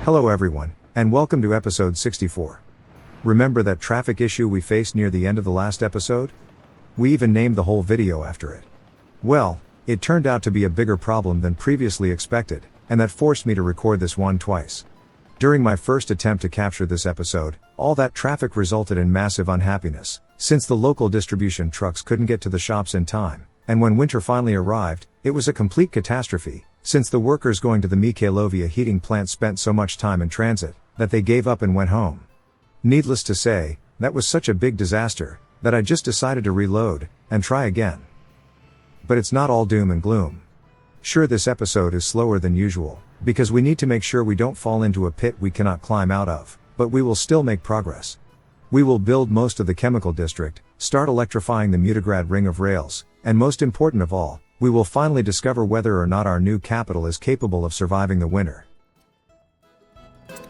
Hello everyone, and welcome to episode 64. Remember that traffic issue we faced near the end of the last episode? We even named the whole video after it. Well, it turned out to be a bigger problem than previously expected, and that forced me to record this one twice. During my first attempt to capture this episode, all that traffic resulted in massive unhappiness, since the local distribution trucks couldn't get to the shops in time, and when winter finally arrived, it was a complete catastrophe, since the workers going to the Mikhailovia heating plant spent so much time in transit, that they gave up and went home. Needless to say, that was such a big disaster, that I just decided to reload, and try again. But it's not all doom and gloom. Sure, this episode is slower than usual, because we need to make sure we don't fall into a pit we cannot climb out of, but we will still make progress. We will build most of the chemical district, start electrifying the Mutograd ring of rails, and most important of all, we will finally discover whether or not our new capital is capable of surviving the winter.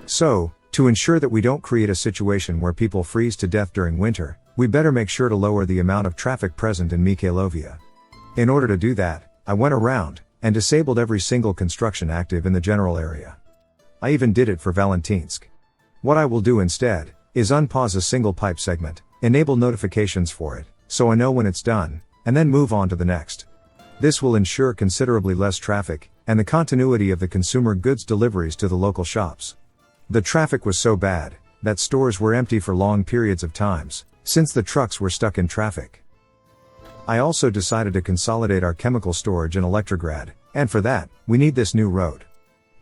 So, to ensure that we don't create a situation where people freeze to death during winter, we better make sure to lower the amount of traffic present in Mikhailovia. In order to do that, I went around and disabled every single construction active in the general area. I even did it for Valentinsk. What I will do instead is unpause a single pipe segment, enable notifications for it, so I know when it's done, and then move on to the next. This will ensure considerably less traffic, and the continuity of the consumer goods deliveries to the local shops. The traffic was so bad, that stores were empty for long periods of times, since the trucks were stuck in traffic. I also decided to consolidate our chemical storage in Electrograd, and for that, we need this new road.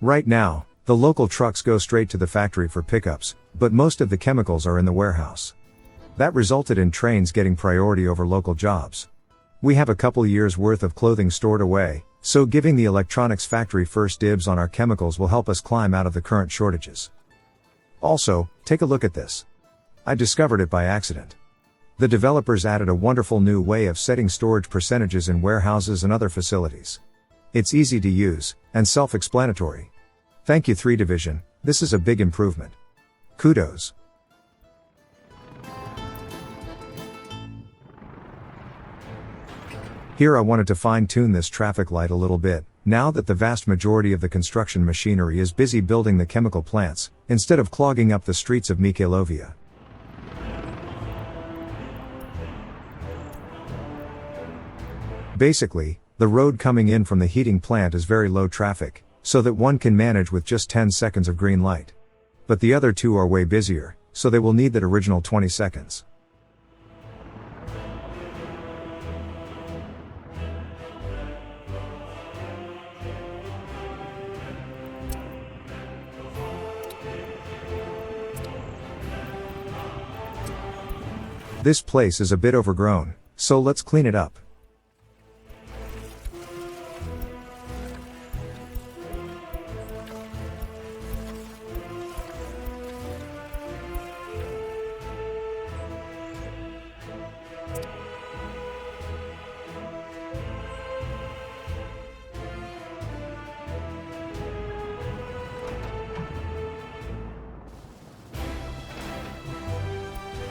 Right now, the local trucks go straight to the factory for pickups, but most of the chemicals are in the warehouse. That resulted in trains getting priority over local jobs. We have a couple years worth of clothing stored away, so giving the electronics factory first dibs on our chemicals will help us climb out of the current shortages. Also, take a look at this. I discovered it by accident. The developers added a wonderful new way of setting storage percentages in warehouses and other facilities. It's easy to use, and self-explanatory. Thank you 3 Division, this is a big improvement. Kudos. Here I wanted to fine-tune this traffic light a little bit, now that the vast majority of the construction machinery is busy building the chemical plants, instead of clogging up the streets of Mikhailovia. Basically, the road coming in from the heating plant is very low traffic, so that one can manage with just 10 seconds of green light. But the other two are way busier, so they will need that original 20 seconds. This place is a bit overgrown, so let's clean it up.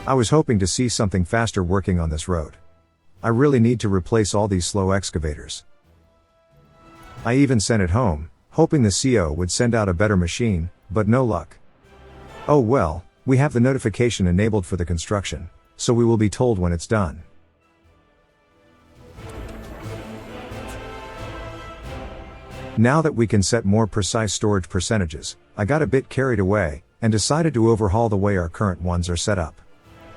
I was hoping to see something faster working on this road. I really need to replace all these slow excavators. I even sent it home, hoping the CO would send out a better machine, but no luck. Oh well, we have the notification enabled for the construction, so we will be told when it's done. Now that we can set more precise storage percentages, I got a bit carried away, and decided to overhaul the way our current ones are set up.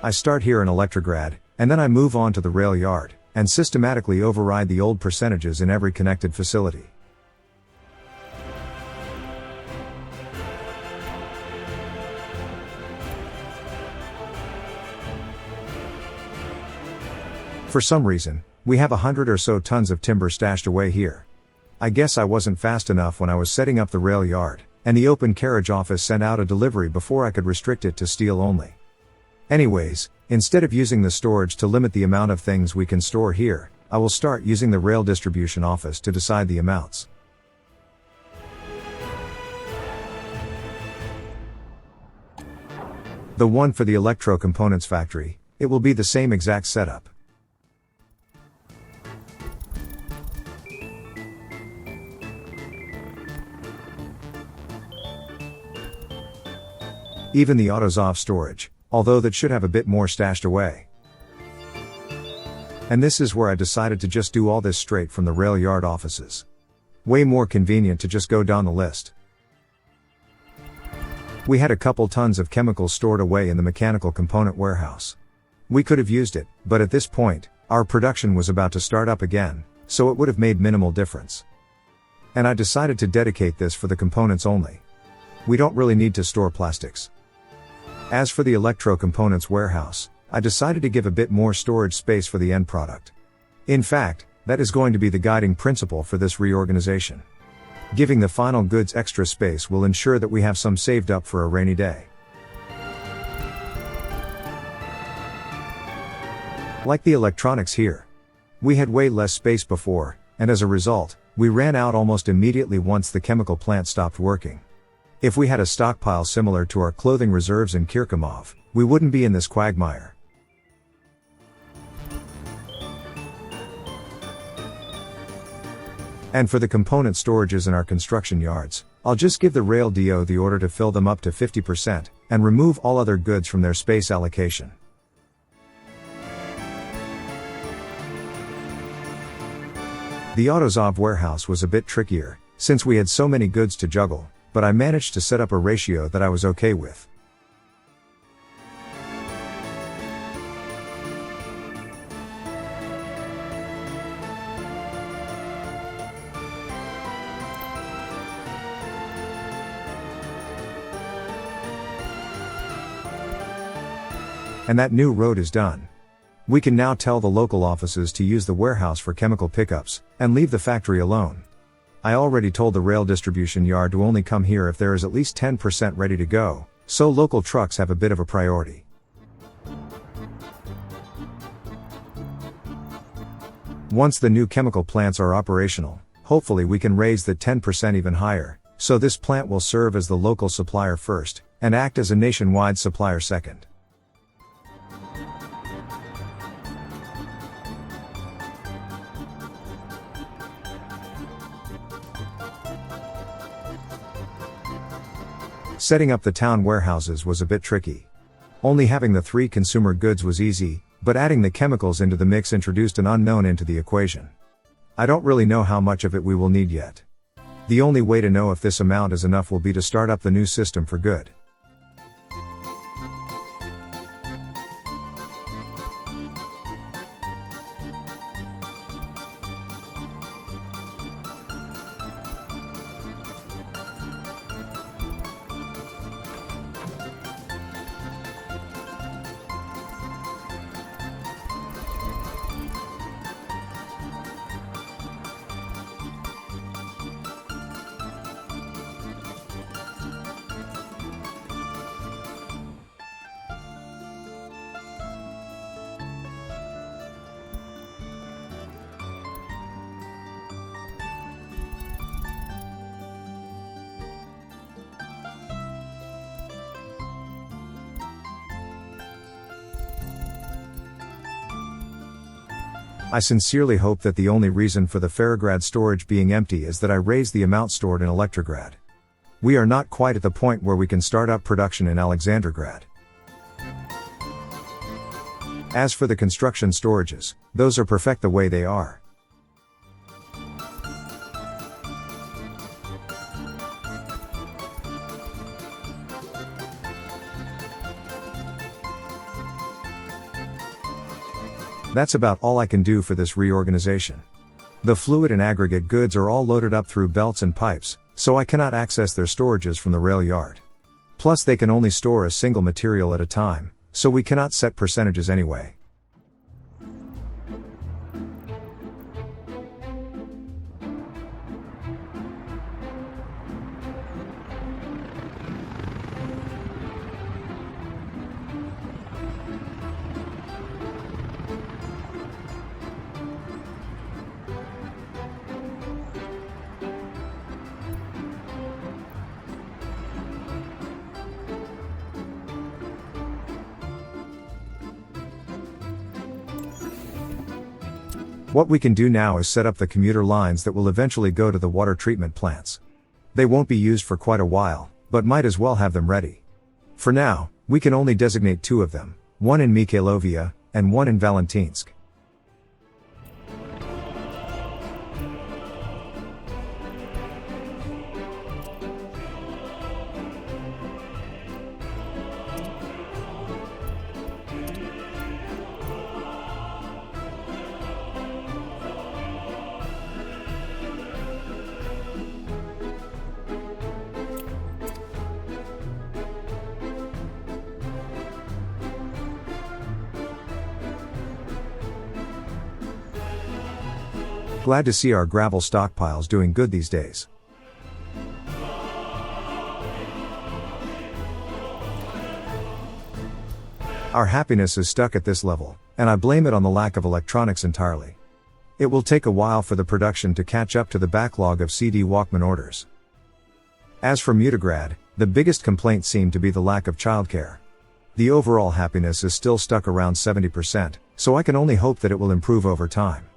I start here in Electrograd, and then I move on to the rail yard, and systematically override the old percentages in every connected facility. For some reason, we have 100 or so tons of timber stashed away here. I guess I wasn't fast enough when I was setting up the rail yard, and the open carriage office sent out a delivery before I could restrict it to steel only. Anyways, instead of using the storage to limit the amount of things we can store here, I will start using the rail distribution office to decide the amounts. The one for the electro components factory, it will be the same exact setup. Even the AutoZov storage, although that should have a bit more stashed away. And this is where I decided to just do all this straight from the rail yard offices. Way more convenient to just go down the list. We had a couple tons of chemicals stored away in the mechanical component warehouse. We could have used it, but at this point, our production was about to start up again, so it would have made minimal difference. And I decided to dedicate this for the components only. We don't really need to store plastics. As for the electro components warehouse, I decided to give a bit more storage space for the end product. In fact, that is going to be the guiding principle for this reorganization. Giving the final goods extra space will ensure that we have some saved up for a rainy day. Like the electronics here. We had way less space before, and as a result, we ran out almost immediately once the chemical plant stopped working. If we had a stockpile similar to our clothing reserves in Kirkomov, we wouldn't be in this quagmire. And for the component storages in our construction yards, I'll just give the rail DO the order to fill them up to 50%, and remove all other goods from their space allocation. The AutoZov warehouse was a bit trickier, since we had so many goods to juggle, but I managed to set up a ratio that I was okay with. And that new road is done. We can now tell the local offices to use the warehouse for chemical pickups, and leave the factory alone. I already told the rail distribution yard to only come here if there is at least 10% ready to go, so local trucks have a bit of a priority. Once the new chemical plants are operational, hopefully we can raise the 10% even higher, so this plant will serve as the local supplier first, and act as a nationwide supplier second. Setting up the town warehouses was a bit tricky. Only having the 3 consumer goods was easy, but adding the chemicals into the mix introduced an unknown into the equation. I don't really know how much of it we will need yet. The only way to know if this amount is enough will be to start up the new system for good. I sincerely hope that the only reason for the Ferrograd storage being empty is that I raised the amount stored in Electrograd. We are not quite at the point where we can start up production in Alexandrograd. As for the construction storages, those are perfect the way they are. That's about all I can do for this reorganization. The fluid and aggregate goods are all loaded up through belts and pipes, so I cannot access their storages from the rail yard. Plus they can only store a single material at a time, so we cannot set percentages anyway. What we can do now is set up the commuter lines that will eventually go to the water treatment plants. They won't be used for quite a while, but might as well have them ready. For now, we can only designate 2 of them, one in Mikhailovia, and one in Valentinsk. Glad to see our gravel stockpiles doing good these days. Our happiness is stuck at this level, and I blame it on the lack of electronics entirely. It will take a while for the production to catch up to the backlog of CD Walkman orders. As for Mutigrad, the biggest complaint seemed to be the lack of childcare. The overall happiness is still stuck around 70%, so I can only hope that it will improve over time.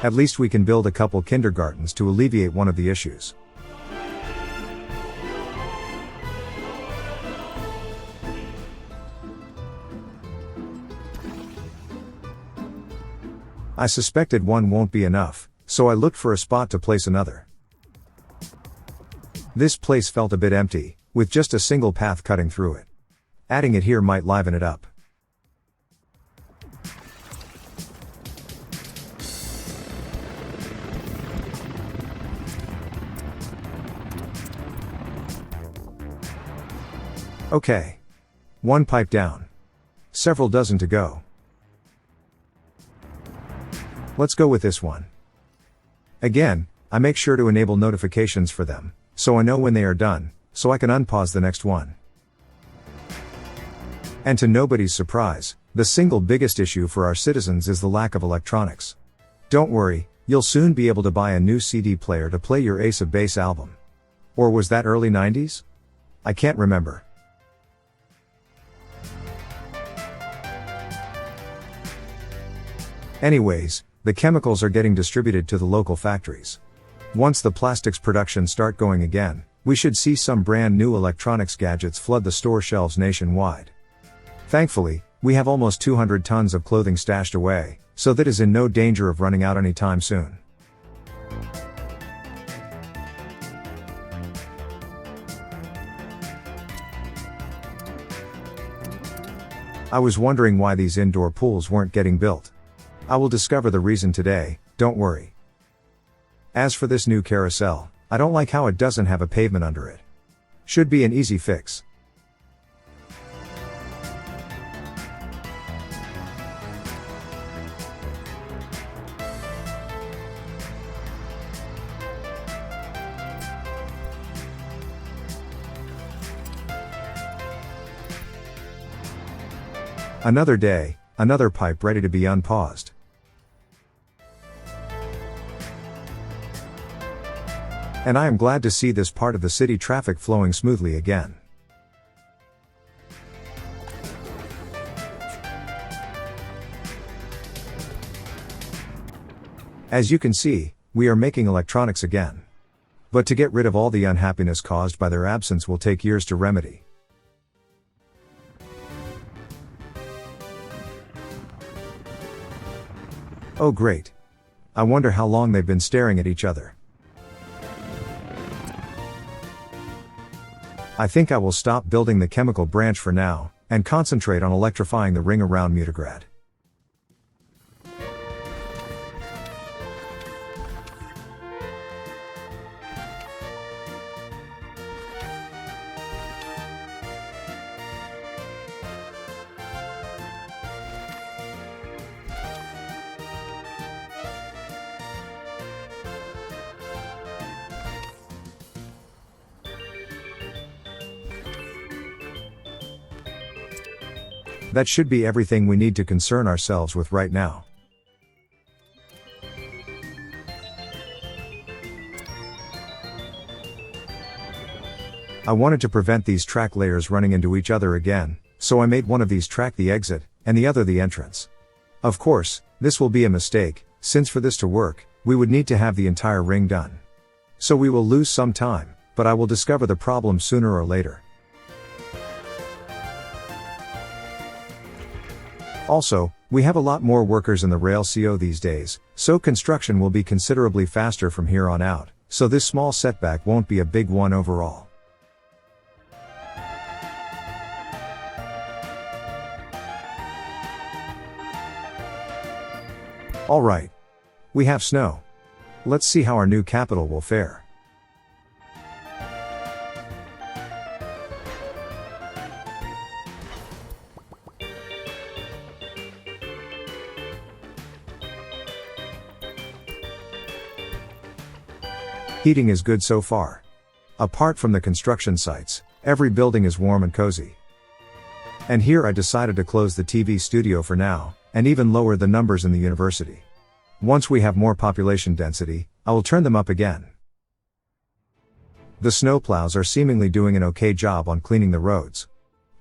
At least we can build a couple kindergartens to alleviate one of the issues. I suspected one won't be enough, so I looked for a spot to place another. This place felt a bit empty, with just a single path cutting through it. Adding it here might liven it up. Okay. One pipe down. Several dozen to go. Let's go with this one. Again, I make sure to enable notifications for them, so I know when they are done, so I can unpause the next one. And to nobody's surprise, the single biggest issue for our citizens is the lack of electronics. Don't worry, you'll soon be able to buy a new CD player to play your Ace of Base album. Or was that early 90s? I can't remember. Anyways, the chemicals are getting distributed to the local factories. Once the plastics production start going again, we should see some brand new electronics gadgets flood the store shelves nationwide. Thankfully, we have almost 200 tons of clothing stashed away, so that is in no danger of running out anytime soon. I was wondering why these indoor pools weren't getting built. I will discover the reason today, don't worry. As for this new carousel, I don't like how it doesn't have a pavement under it. Should be an easy fix. Another day, another pipe ready to be unpaused. And I am glad to see this part of the city traffic flowing smoothly again. As you can see, we are making electronics again. But to get rid of all the unhappiness caused by their absence will take years to remedy. Oh great. I wonder how long they've been staring at each other. I think I will stop building the chemical branch for now, and concentrate on electrifying the ring around Mutigrad. That should be everything we need to concern ourselves with right now. I wanted to prevent these track layers running into each other again, so I made one of these track the exit, and the other the entrance. Of course, this will be a mistake, since for this to work, we would need to have the entire ring done. So we will lose some time, but I will discover the problem sooner or later. Also, we have a lot more workers in the rail CO these days, so construction will be considerably faster from here on out, so this small setback won't be a big one overall. Alright. We have snow. Let's see how our new capital will fare. Heating is good so far. Apart from the construction sites, every building is warm and cozy. And here I decided to close the TV studio for now, and even lower the numbers in the university. Once we have more population density, I will turn them up again. The snowplows are seemingly doing an okay job on cleaning the roads.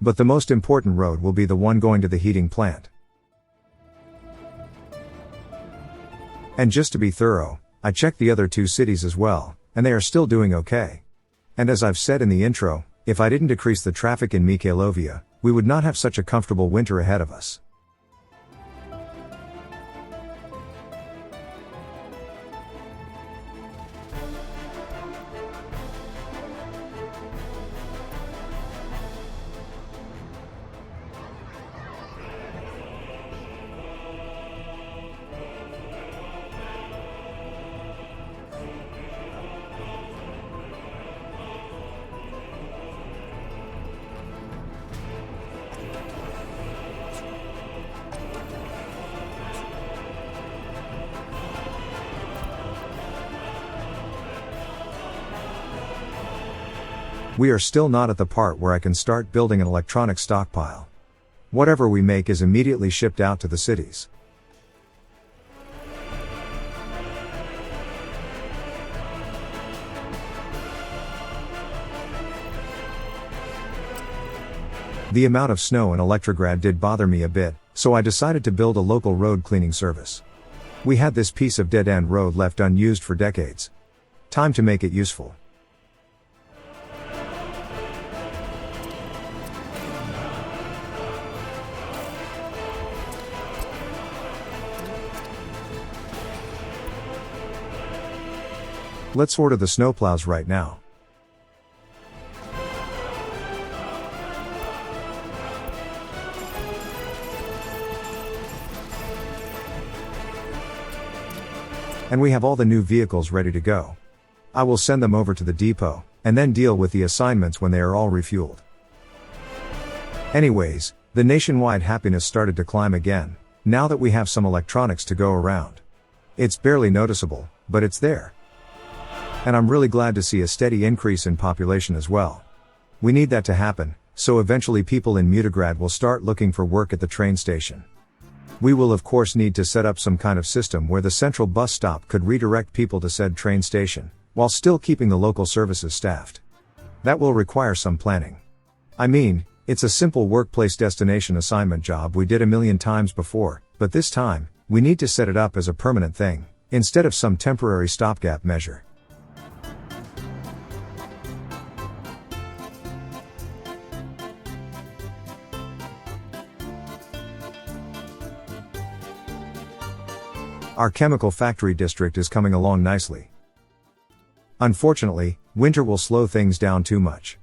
But the most important road will be the one going to the heating plant. And just to be thorough, I checked the other two cities as well, and they are still doing okay. And as I've said in the intro, if I didn't decrease the traffic in Michalovia, we would not have such a comfortable winter ahead of us. We are still not at the part where I can start building an electronic stockpile. Whatever we make is immediately shipped out to the cities. The amount of snow in Electrograd did bother me a bit, so I decided to build a local road cleaning service. We had this piece of dead-end road left unused for decades. Time to make it useful. Let's order the snowplows right now. And we have all the new vehicles ready to go. I will send them over to the depot, and then deal with the assignments when they are all refueled. Anyways, the nationwide happiness started to climb again, now that we have some electronics to go around. It's barely noticeable, but it's there. And I'm really glad to see a steady increase in population as well. We need that to happen, so eventually people in Mutograd will start looking for work at the train station. We will of course need to set up some kind of system where the central bus stop could redirect people to said train station, while still keeping the local services staffed. That will require some planning. I mean, it's a simple workplace destination assignment job we did a million times before, but this time, we need to set it up as a permanent thing, instead of some temporary stopgap measure. Our chemical factory district is coming along nicely. Unfortunately, winter will slow things down too much.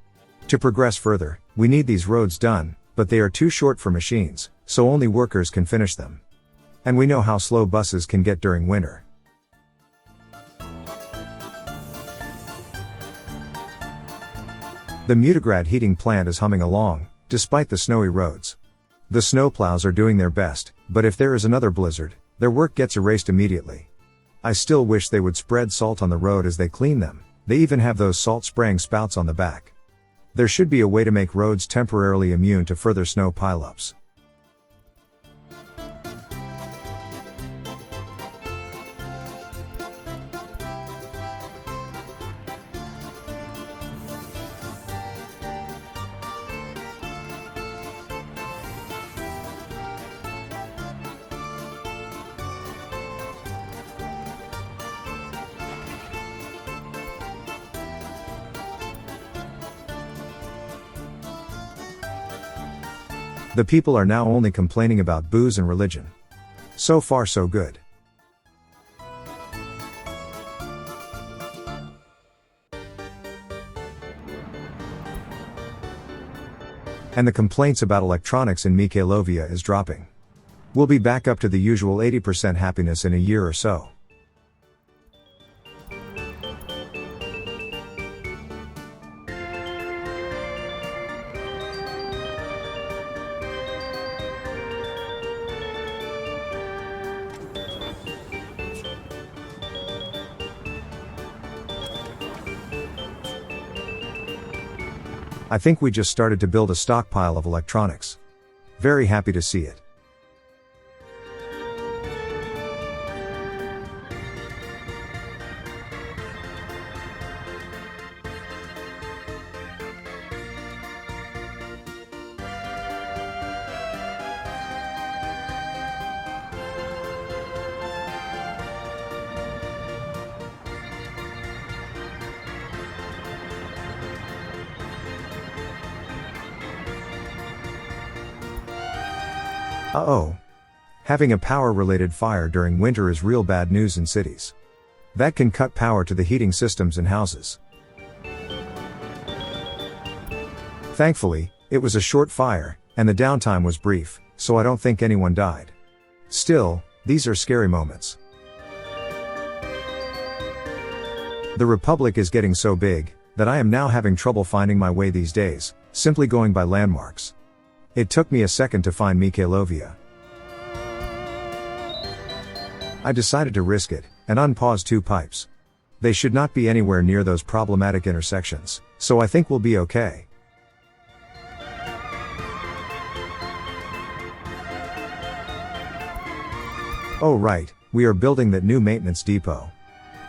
To progress further, we need these roads done, but they are too short for machines, so only workers can finish them. And we know how slow buses can get during winter. The Mutograd heating plant is humming along, despite the snowy roads. The snowplows are doing their best, but if there is another blizzard, their work gets erased immediately. I still wish they would spread salt on the road as they clean them. They even have those salt spraying spouts on the back. There should be a way to make roads temporarily immune to further snow pileups. The people are now only complaining about booze and religion. So far so good. And the complaints about electronics in Michalovia is dropping. We'll be back up to the usual 80% happiness in a year or so. I think we just started to build a stockpile of electronics. Very happy to see it. Uh-oh. Having a power-related fire during winter is real bad news in cities. That can cut power to the heating systems in houses. Thankfully, it was a short fire, and the downtime was brief, so I don't think anyone died. Still, these are scary moments. The Republic is getting so big, that I am now having trouble finding my way these days, simply going by landmarks. It took me a second to find Michalovia. I decided to risk it, and unpause 2 pipes. They should not be anywhere near those problematic intersections, so I think we'll be okay. Oh right, we are building that new maintenance depot.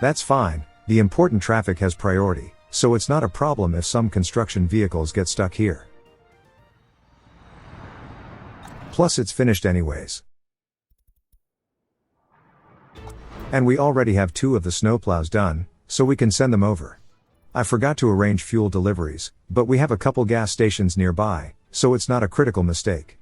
That's fine, the important traffic has priority, so it's not a problem if some construction vehicles get stuck here. Plus it's finished anyways. And we already have 2 of the snowplows done, so we can send them over. I forgot to arrange fuel deliveries, but we have a couple gas stations nearby, so it's not a critical mistake.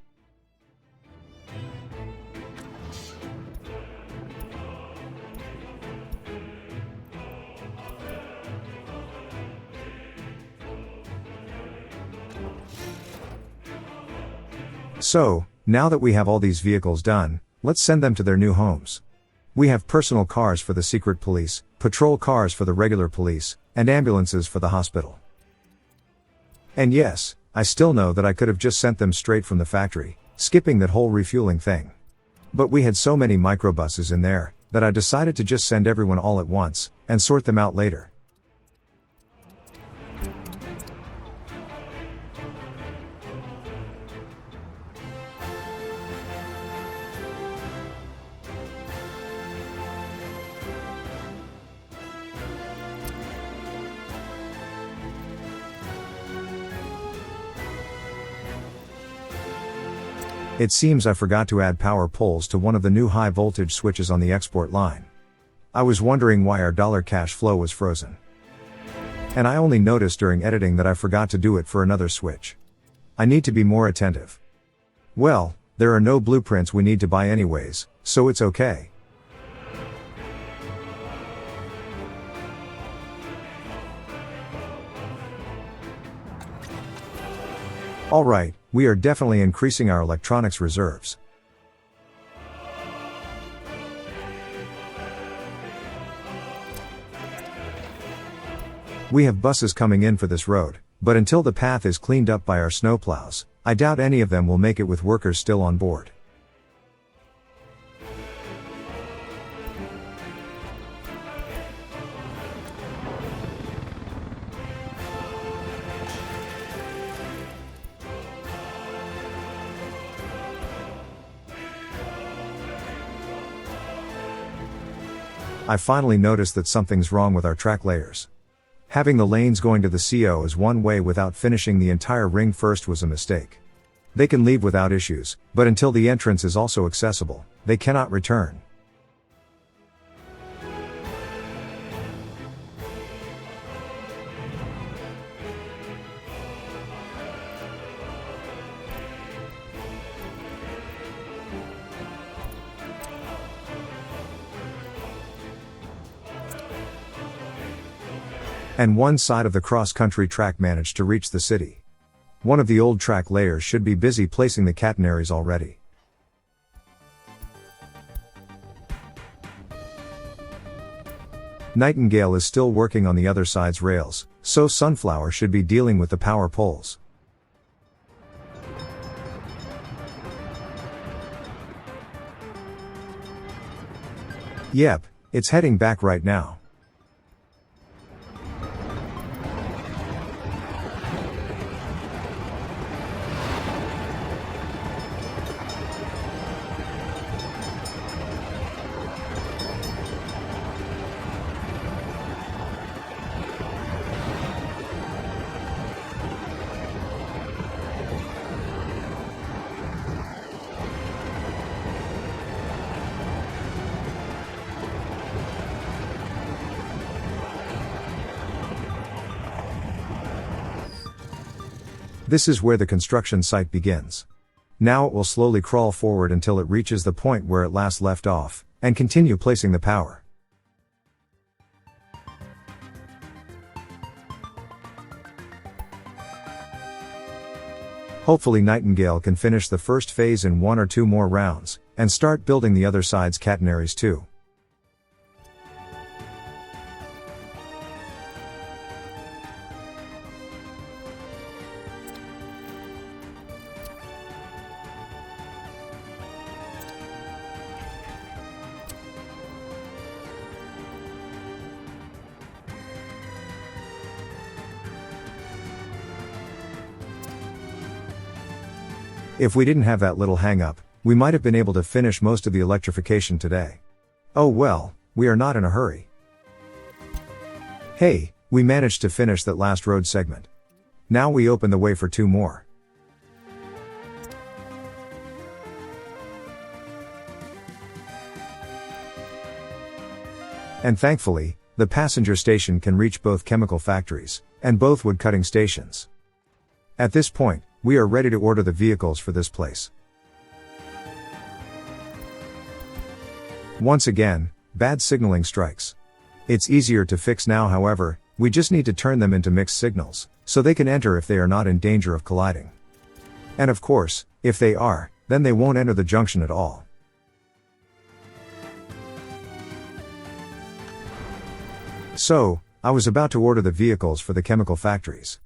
So, now that we have all these vehicles done, let's send them to their new homes. We have personal cars for the secret police, patrol cars for the regular police, and ambulances for the hospital. And yes, I still know that I could have just sent them straight from the factory, skipping that whole refueling thing. But we had so many microbuses in there, that I decided to just send everyone all at once, and sort them out later. It seems I forgot to add power poles to one of the new high voltage switches on the export line. I was wondering why our dollar cash flow was frozen. And I only noticed during editing that I forgot to do it for another switch. I need to be more attentive. Well, there are no blueprints we need to buy anyways, so it's okay. Alright, we are definitely increasing our electronics reserves. We have buses coming in for this road, but until the path is cleaned up by our snowplows, I doubt any of them will make it with workers still on board. I finally noticed that something's wrong with our track layers. Having the lanes going to the CO as one way without finishing the entire ring first was a mistake. They can leave without issues, but until the entrance is also accessible, they cannot return. And one side of the cross-country track managed to reach the city. One of the old track layers should be busy placing the catenaries already. Nightingale is still working on the other side's rails, so Sunflower should be dealing with the power poles. Yep, it's heading back right now. This is where the construction site begins. Now it will slowly crawl forward until it reaches the point where it last left off, and continue placing the power. Hopefully Nightingale can finish the first phase in 1 or 2 more rounds, and start building the other side's catenaries too. If we didn't have that little hang-up, we might have been able to finish most of the electrification today. Oh well, we are not in a hurry. Hey, we managed to finish that last road segment. Now we open the way for 2 more. And thankfully, the passenger station can reach both chemical factories, and both wood cutting stations. At this point, we are ready to order the vehicles for this place. Once again, bad signaling strikes. It's easier to fix now, however, we just need to turn them into mixed signals, so they can enter if they are not in danger of colliding. And of course, if they are, then they won't enter the junction at all. So, I was about to order the vehicles for the chemical factories.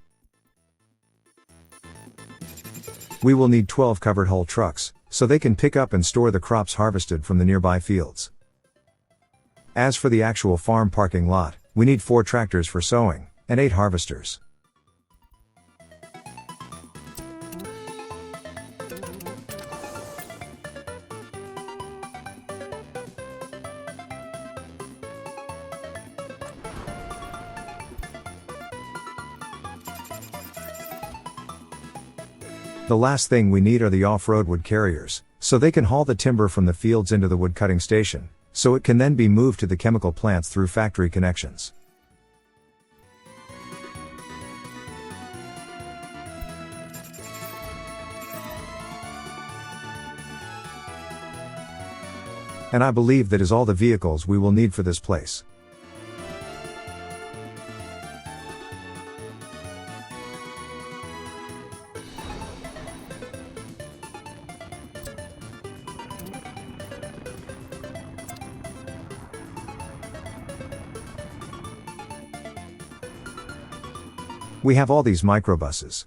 We will need 12 covered hull trucks, so they can pick up and store the crops harvested from the nearby fields. As for the actual farm parking lot, we need 4 tractors for sowing, and 8 harvesters. The last thing we need are the off-road wood carriers, so they can haul the timber from the fields into the wood cutting station, so it can then be moved to the chemical plants through factory connections. And I believe that is all the vehicles we will need for this place. We have all these microbuses.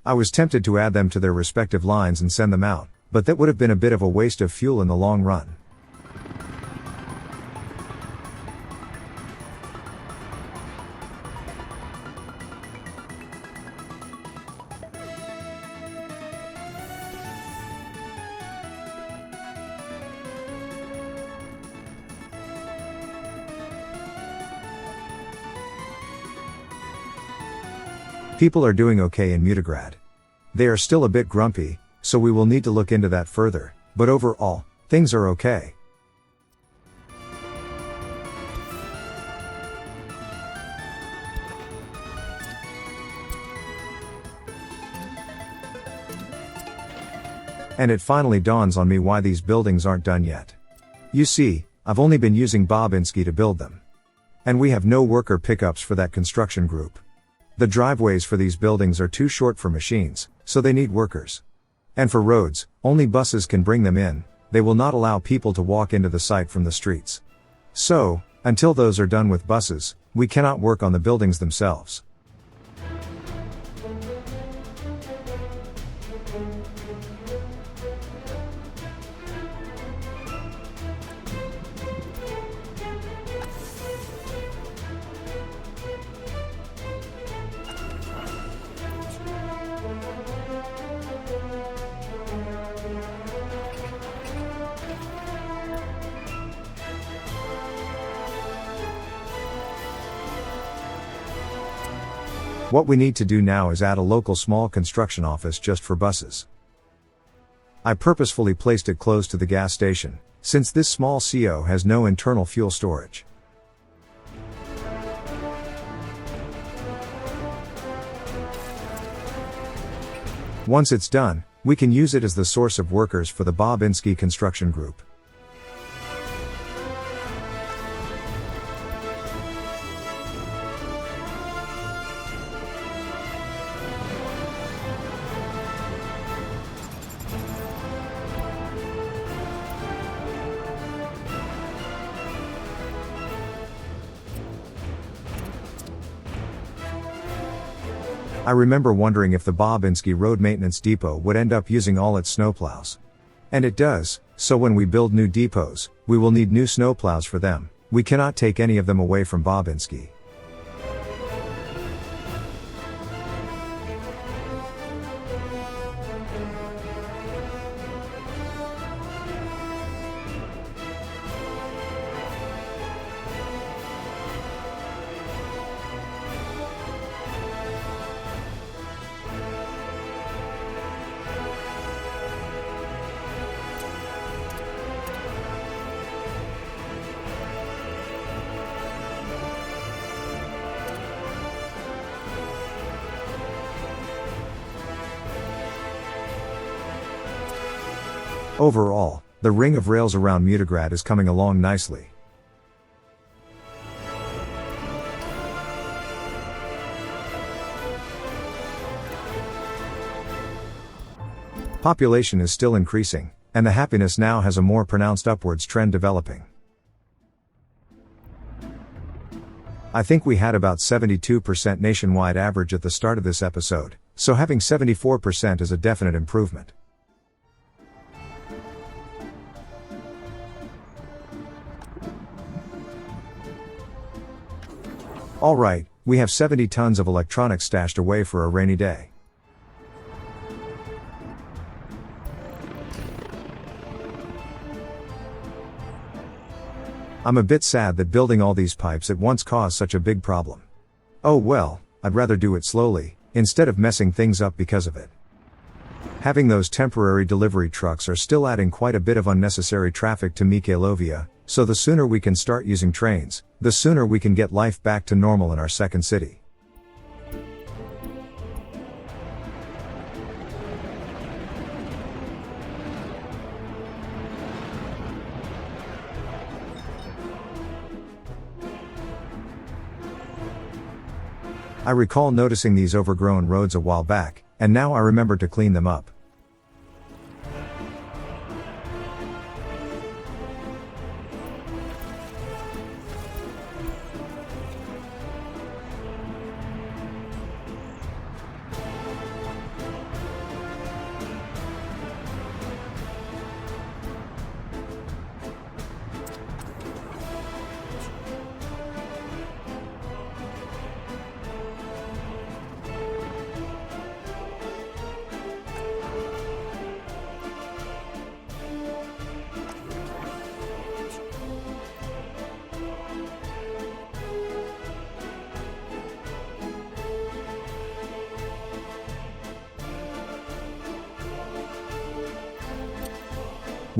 I was tempted to add them to their respective lines and send them out, but that would have been a bit of a waste of fuel in the long run. People are doing okay in Mutigrad. They are still a bit grumpy, so we will need to look into that further, but overall, things are okay. And it finally dawns on me why these buildings aren't done yet. You see, I've only been using Bobinski to build them. And we have no worker pickups for that construction group. The driveways for these buildings are too short for machines, so they need workers. And for roads, only buses can bring them in, they will not allow people to walk into the site from the streets. So, until those are done with buses, we cannot work on the buildings themselves. What we need to do now is add a local small construction office just for buses. I purposefully placed it close to the gas station, since this small CO has no internal fuel storage. Once it's done, we can use it as the source of workers for the Bobinski Construction Group. I remember wondering if the Bobinski Road Maintenance Depot would end up using all its snowplows. And it does, so when we build new depots, we will need new snowplows for them. We cannot take any of them away from Bobinski. Overall, the ring of rails around Mutigrad is coming along nicely. Population is still increasing, and the happiness now has a more pronounced upwards trend developing. I think we had about 72% nationwide average at the start of this episode, so having 74% is a definite improvement. Alright, we have 70 tons of electronics stashed away for a rainy day. I'm a bit sad that building all these pipes at once caused such a big problem. Oh well, I'd rather do it slowly, instead of messing things up because of it. Having those temporary delivery trucks are still adding quite a bit of unnecessary traffic to Mikhailovia, so the sooner we can start using trains, the sooner we can get life back to normal in our second city. I recall noticing these overgrown roads a while back, and now I remember to clean them up.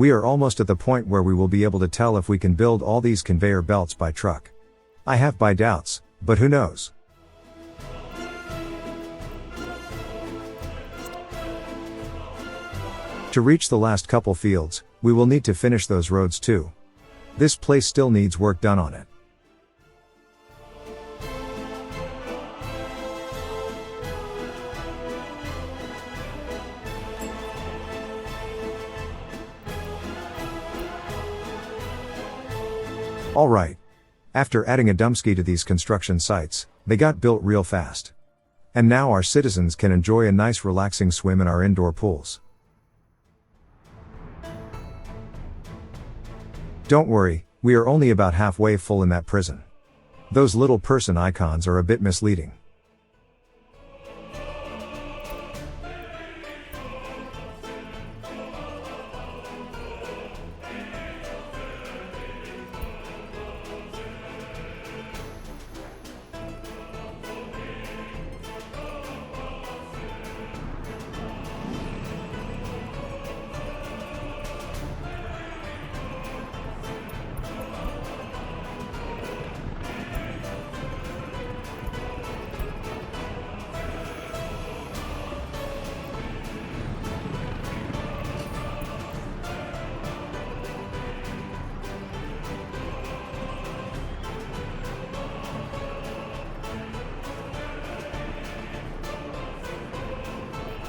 We are almost at the point where we will be able to tell if we can build all these conveyor belts by truck. I have my doubts, but who knows? To reach the last couple fields, we will need to finish those roads too. This place still needs work done on it. Alright. After adding a dumpski to these construction sites, they got built real fast. And now our citizens can enjoy a nice relaxing swim in our indoor pools. Don't worry, we are only about halfway full in that prison. Those little person icons are a bit misleading.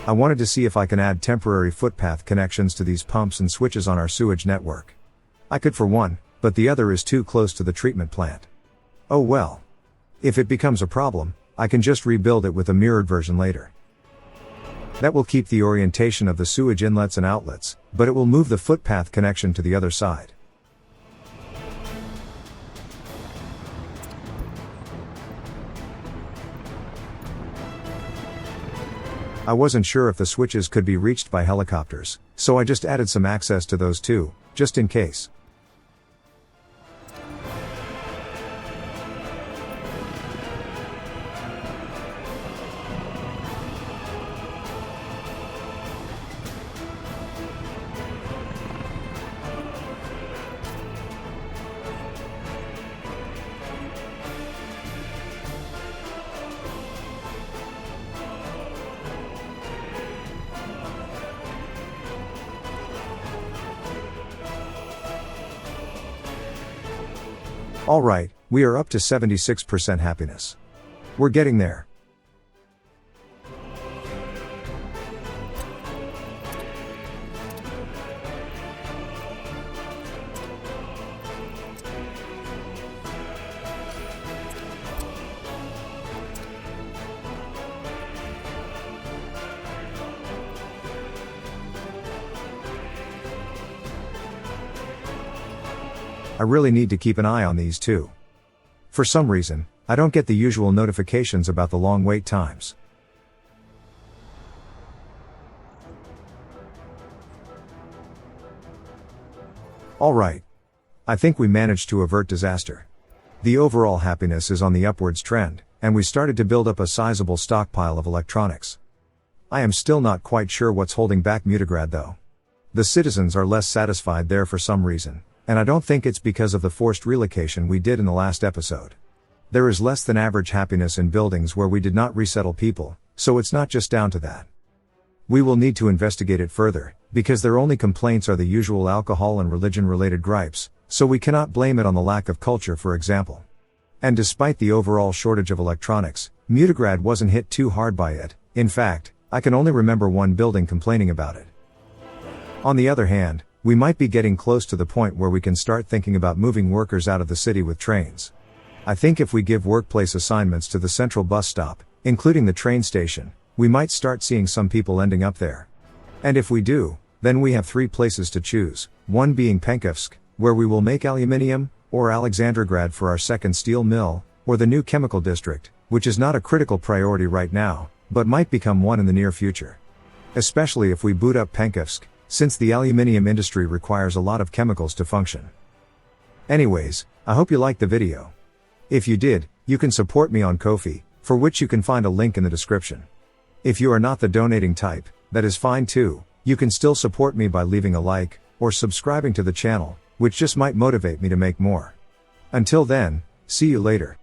I wanted to see if I can add temporary footpath connections to these pumps and switches on our sewage network. I could for one, but the other is too close to the treatment plant. Oh well. If it becomes a problem, I can just rebuild it with a mirrored version later. That will keep the orientation of the sewage inlets and outlets, but it will move the footpath connection to the other side. I wasn't sure if the switches could be reached by helicopters, so I just added some access to those too, just in case. Alright, we are up to 76% happiness. We're getting there. I really need to keep an eye on these too. For some reason, I don't get the usual notifications about the long wait times. Alright. I think we managed to avert disaster. The overall happiness is on the upwards trend, and we started to build up a sizable stockpile of electronics. I am still not quite sure what's holding back Mutigrad though. The citizens are less satisfied there for some reason. And I don't think it's because of the forced relocation we did in the last episode. There is less than average happiness in buildings where we did not resettle people, so it's not just down to that. We will need to investigate it further, because their only complaints are the usual alcohol and religion-related gripes, so we cannot blame it on the lack of culture for example. And despite the overall shortage of electronics, Mutigrad wasn't hit too hard by it. In fact, I can only remember one building complaining about it. On the other hand, we might be getting close to the point where we can start thinking about moving workers out of the city with trains. I think if we give workplace assignments to the central bus stop, including the train station, we might start seeing some people ending up there. And if we do, then we have 3 places to choose, one being Penkovsk, where we will make aluminium, or Alexandrograd for our second steel mill, or the new chemical district, which is not a critical priority right now, but might become one in the near future. Especially if we boot up Penkovsk, since the aluminium industry requires a lot of chemicals to function. Anyways, I hope you liked the video. If you did, you can support me on Ko-fi, for which you can find a link in the description. If you are not the donating type, that is fine too, you can still support me by leaving a like, or subscribing to the channel, which just might motivate me to make more. Until then, see you later.